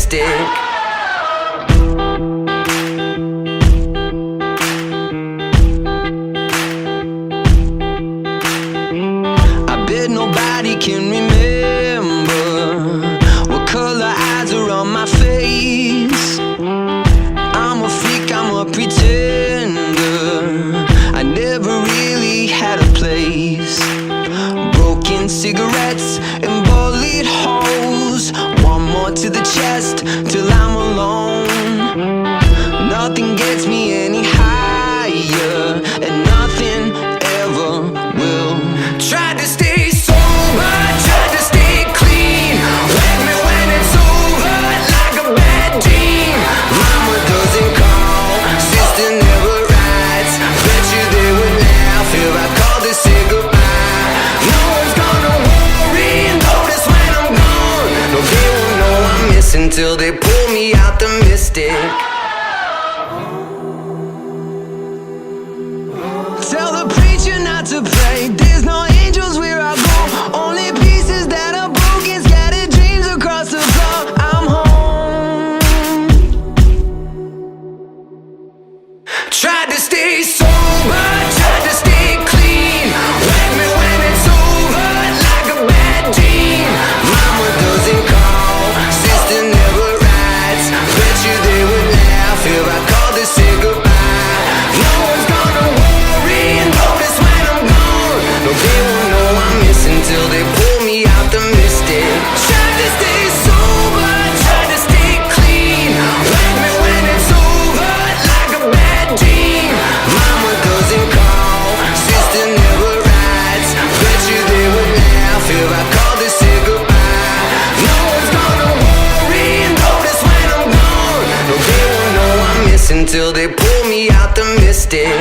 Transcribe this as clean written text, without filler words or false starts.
mystic. Nobody can remember what color eyes are on my face. I'm a freak, I'm a pretender. I never really had a place. Broken cigarettes and bullet holes. One more to the chest till I'm alone. Nothing gets me any higher, and nothing ever will. Tried to stay tried to stay clean. Wake me when it's over, like a bad dream. Mama doesn't call, sister never writes. Bet you they would laugh if I called to say goodbye. No one's gonna worry, notice when I'm gone. No, they won't know I'm missing till they pull me out the mystic. Tell the preacher not to pray. There's no angels where I go. Only pieces that are broken, scattered dreams across the floor. I'm home. Tried to stay sober, tried to stay clean. Wake me when it's over, like a bad dream. Mama doesn't call, sister never writes. Bet you they would laugh if I called to say goodbye. No one's gonna worry, notice when I'm gone. No, they won't know I'm missing till they pull me out the mystic. Tried to stay sober, tried to stay clean. Wake me when it's over, like a bad dream. Mama doesn't call, sister never writes. Bet you they would laugh if I called to say goodbye. No one's gonna worry, notice when I'm gone. No, they won't know I'm missing till they pull me out the mystic.